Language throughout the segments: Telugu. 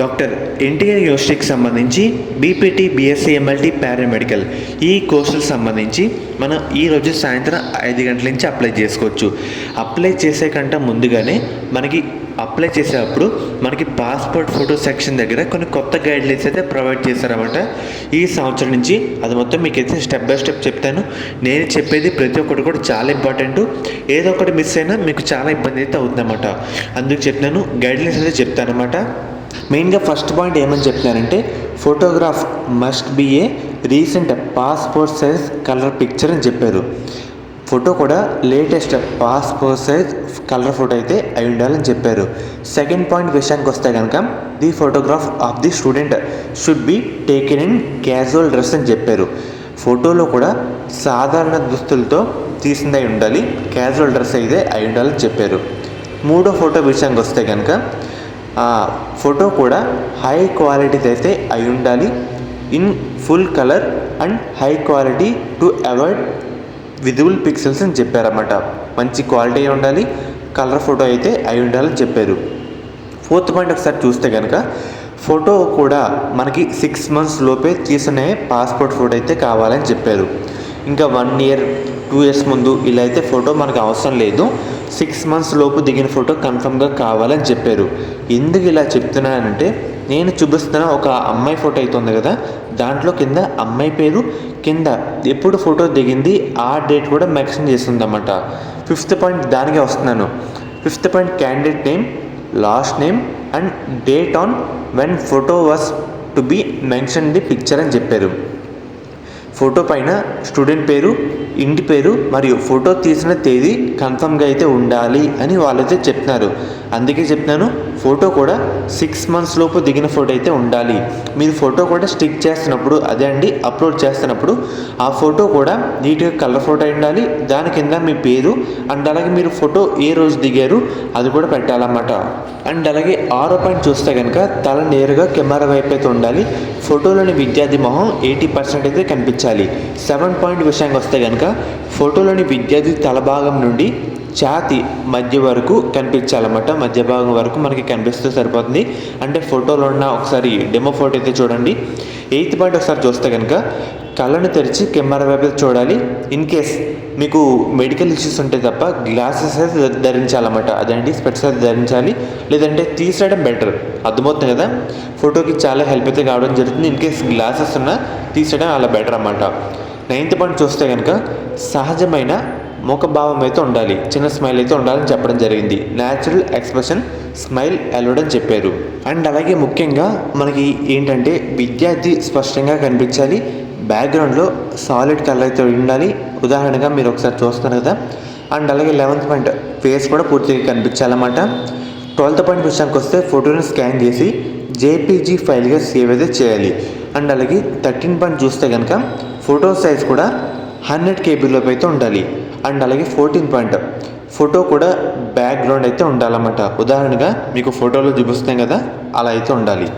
డాక్టర్ ఎన్టీఆర్ యూనివర్సిటీకి సంబంధించి బీపీటీ, బీఎస్సీ, ఎంఎల్టీ, పారామెడికల్ ఈ కోర్సులకు సంబంధించి మనం ఈరోజు సాయంత్రం 5 గంటల నుంచి అప్లై చేసుకోవచ్చు. అప్లై చేసే కంటే ముందుగానే మనకి అప్లై చేసేటప్పుడు మనకి పాస్పోర్ట్ ఫోటో సెక్షన్ దగ్గర కొన్ని కొత్త గైడ్లైన్స్ అయితే ప్రొవైడ్ చేశారన్నమాట. ఈ సంవత్సరం నుంచి అది మొత్తం మీకు అయితే స్టెప్ బై స్టెప్ చెప్తాను. నేను చెప్పేది ప్రతి ఒక్కటి కూడా చాలా ఇంపార్టెంట్. ఏదో ఒకటి మిస్ అయినా మీకు చాలా ఇబ్బంది అయితే అవుతుందన్నమాట. అందుకు చెప్తాను, గైడ్లైన్స్ అయితే చెప్తాను అనమాట. మెయిన్గా ఫస్ట్ పాయింట్ ఏమని చెప్తున్నానంటే, photograph must be a recent passport size colour picture అని చెప్పారు. ఫోటో కూడా latest passport size colour photo అయితే అయి ఉండాలని చెప్పారు. సెకండ్ పాయింట్ విషయానికి వస్తే కనుక, the photograph of the student should be taken in casual dress అని చెప్పారు. ఫోటోలో కూడా సాధారణ దుస్తులతో తీసిందై ఉండాలి, క్యాజువల్ డ్రెస్ అయితే అయి ఉండాలని చెప్పారు. మూడో ఫోటో విషయానికి వస్తే కనుక, ఫోటో కూడా హై క్వాలిటీది అయితే అయి ఉండాలి, in full colour and high quality to avoid visible pixels అని చెప్పారన్నమాట. మంచి క్వాలిటీ ఉండాలి, కలర్ ఫోటో అయితే అయి ఉండాలని చెప్పారు. ఫోర్త్ పాయింట్ ఒకసారి చూస్తే కనుక, ఫోటో కూడా మనకి 6 months లోపే తీసిన పాస్పోర్ట్ ఫోటో అయితే కావాలని చెప్పారు. ఇంకా 1 year 2 years ముందు ఇలా అయితే ఫోటో మనకు అవసరం లేదు, 6 months లోపు దిగిన ఫోటో కన్ఫర్మ్గా కావాలని చెప్పారు. ఎందుకు ఇలా చెప్తున్నానంటే, నేను చూపిస్తున్న ఒక అమ్మాయి ఫోటో అయితే ఉంది కదా, దాంట్లో కింద అమ్మాయి పేరు, కింద ఎప్పుడు ఫోటో దిగింది ఆ డేట్ కూడా మెన్షన్ చేస్తుందన్నమాట. 5th పాయింట్ దానికే వస్తున్నాను. 5th point candidate name, last name and date on when photo was to be mention the picture అని చెప్పారు. ఫోటో పైన స్టూడెంట్ పేరు, ఇంటి పేరు మరియు ఫోటో తీసిన తేదీ కన్ఫర్మ్గా అయితే ఉండాలి అని వాళ్ళైతే చెప్తున్నారు. అందుకే చెప్తున్నాను, ఫోటో కూడా 6 months లోపు దిగిన ఫోటో అయితే ఉండాలి. మీరు ఫోటో కూడా స్టిక్ చేస్తున్నప్పుడు, అదే అండి అప్లోడ్ చేస్తున్నప్పుడు, ఆ ఫోటో కూడా నీట్గా కలర్ ఫోటో అయి ఉండాలి. దాని కింద మీ పేరు అండ్ అలాగే మీరు ఫోటో ఏ రోజు దిగారు అది కూడా పెట్టాలన్నమాట. అండ్ అలాగే 6వ పాయింట్ చూస్తే కనుక, తల నేరుగా కెమెరా వైపు అయితే ఉండాలి. ఫోటోలోని విద్యార్థి మొహం 80% అయితే కనిపించాలి. 7th పాయింట్ విషయానికి వస్తే కనుక, ఫోటోలోని విద్యార్థి తల భాగం నుండి ఛాతి మధ్య వరకు కనిపించాలన్నమాట. మధ్య భాగం వరకు మనకి కనిపిస్తే సరిపోతుంది. అంటే ఫోటోలో ఉన్న ఒకసారి డెమో ఫోటో అయితే చూడండి. 8th పాయింట్ ఒకసారి చూస్తే కనుక, కళ్ళను తెరిచి కెమెరా వైపు చూడాలి. ఇన్ కేస్ మీకు మెడికల్ ఇష్యూస్ ఉంటే తప్ప గ్లాసెస్ అయితే ధరించాలన్నమాట. అదేంటి స్పెట్స్ అయితే ధరించాలి, లేదంటే తీసేయడం బెటర్. అర్థమవుతుంది కదా, ఫోటోకి చాలా హెల్ప్ అయితే కావడం జరుగుతుంది. ఇన్ కేస్ గ్లాసెస్ ఉన్నా తీసేయడం అలా బెటర్ అన్నమాట. 9th పాయింట్ చూస్తే కనుక, సహజమైన ముఖభావం అయితే ఉండాలి, చిన్న స్మైల్ అయితే ఉండాలని చెప్పడం జరిగింది. న్యాచురల్ ఎక్స్ప్రెషన్ స్మైల్ అలౌడ్ అని చెప్పారు. అండ్ అలాగే ముఖ్యంగా మనకి ఏంటంటే, విద్యార్థి స్పష్టంగా కనిపించాలి, బ్యాక్గ్రౌండ్లో సాలిడ్ కలర్ అయితే ఉండాలి. ఉదాహరణగా మీరు ఒకసారి చూస్తున్నారు కదా. అండ్ అలాగే 11th పాయింట్ ఫేస్ కూడా పూర్తిగా కనిపించాలన్నమాట. 12th పాయింట్ విషయానికి వస్తే, ఫోటోని స్కాన్ చేసి జేపీజీ ఫైల్గా సేవ్ అయితే చేయాలి. అండ్ అలాగే 13th పాయింట్ చూస్తే కనుక, ఫోటో సైజ్ కూడా 100 KB లోపు అయితే ఉండాలి. అండ్ అలాగే 14th పాయింట్, ఫోటో కూడా బ్యాక్గ్రౌండ్ అయితే ఉండాలన్నమాట. ఉదాహరణగా మీకు ఫోటోలో చూపిస్తాం కదా, అలా అయితే ఉండాలి.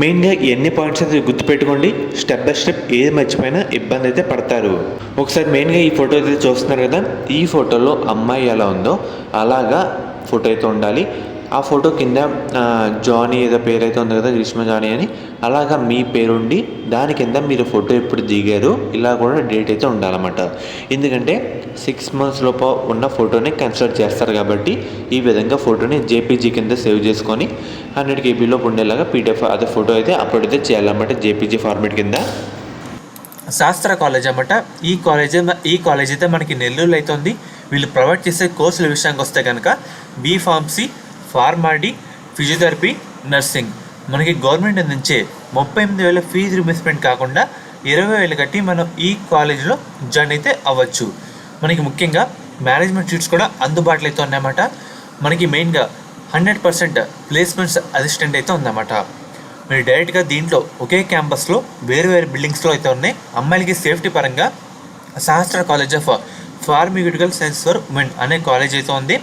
మెయిన్గా ఎన్ని పాయింట్స్ అయితే గుర్తుపెట్టుకోండి. స్టెప్ బై స్టెప్ ఏది మర్చిపోయినా ఇబ్బంది అయితే పడతారు. ఒకసారి మెయిన్గా ఈ ఫోటో అయితే చూస్తున్నారు కదా, ఈ ఫోటోలో అమ్మాయి ఎలా ఉందో అలాగా ఫోటో అయితే ఉండాలి. ఆ ఫోటో కింద జానీ ఏదో పేరు అయితే ఉంది కదా, గ్రీష్మ జానీ అని, అలాగా మీ పేరు ఉండి దాని కింద మీరు ఫోటో ఎప్పుడు దిగారు ఇలా కూడా డేట్ అయితే ఉండాలన్నమాట. ఎందుకంటే 6 months లోపు ఉన్న ఫోటోని కన్సిడర్ చేస్తారు కాబట్టి, ఈ విధంగా ఫోటోని జేపీజీ కింద సేవ్ చేసుకొని 100 KB లోపు ఉండేలాగా పీడిఎఫ్ అదే ఫోటో అయితే అప్లోడ్ అయితే చేయాలన్నమాట, జేపీజీ ఫార్మేట్ కింద. శాస్త్ర కాలేజ్ అన్నమాట. ఈ కాలేజ్ అయితే మనకి నెల్లూరులో అయితే ఉంది. వీళ్ళు ప్రొవైడ్ చేసే కోర్సుల విషయానికి వస్తే కనుక, బీఫార్మసీ, ఫార్మాడీ, ఫిజియోథెరపీ, నర్సింగ్. మనకి గవర్నమెంట్ అందించే 38,000 ఫీజు రిమర్స్మెంట్ కాకుండా 20,000 కట్టి మనం ఈ కాలేజీలో జాయిన్ అయితే అవ్వచ్చు. మనకి ముఖ్యంగా మేనేజ్మెంట్ సీట్స్ కూడా అందుబాటులో అయితే ఉన్నాయన్నమాట. మనకి మెయిన్గా 100% ప్లేస్మెంట్స్ అసిస్టెంట్ అయితే ఉందన్నమాట. మీరు డైరెక్ట్గా దీంట్లో ఒకే క్యాంపస్లో వేరు బిల్డింగ్స్లో అయితే ఉన్నాయి. అమ్మాయిలకి సేఫ్టీ పరంగా శాస్త్ర college of pharmaceutical science for women అనే కాలేజ్ అయితే ఉంది.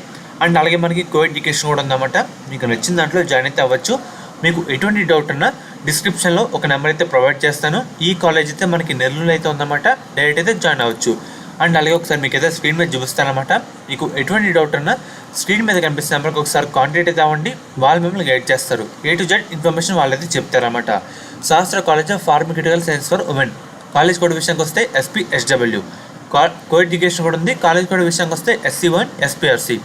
అండ్ అలాగే మనకి కో ఎడ్యుకేషన్ కూడా ఉందన్నమాట. మీకు నచ్చిన దాంట్లో జాయిన్ అయితే అవ్వచ్చు. మీకు ఎటువంటి డౌట్ ఉన్నా డిస్క్రిప్షన్లో ఒక నెంబర్ అయితే ప్రొవైడ్ చేస్తాను. ఈ కాలేజ్ అయితే మనకి నెల్లూరులో అయితే ఉందన్నమాట. డైరెక్ట్ అయితే జాయిన్ అవ్వచ్చు. అండ్ అలాగే ఒకసారి మీకు ఏదైతే స్క్రీన్ మీద చూపిస్తానమాట. మీకు ఎటువంటి డౌట్ ఉన్నా స్క్రీన్ మీద కనిపిస్తున్న నెంబర్కి ఒకసారి కాంటాక్ట్ అయితే అవ్వండి. వాళ్ళు మిమ్మల్ని గైడ్ చేస్తారు. A to Z ఇన్ఫర్మేషన్ వాళ్ళైతే చెప్తారన్నమాట. Shastra college of pharmaceutical science for women. College code విషయానికి వస్తే SPSW. కో ఎడ్యుకేషన్ కూడా ఉంది. కాలేజ్ కోడ్ విషయానికి వస్తే SC1 SPRC.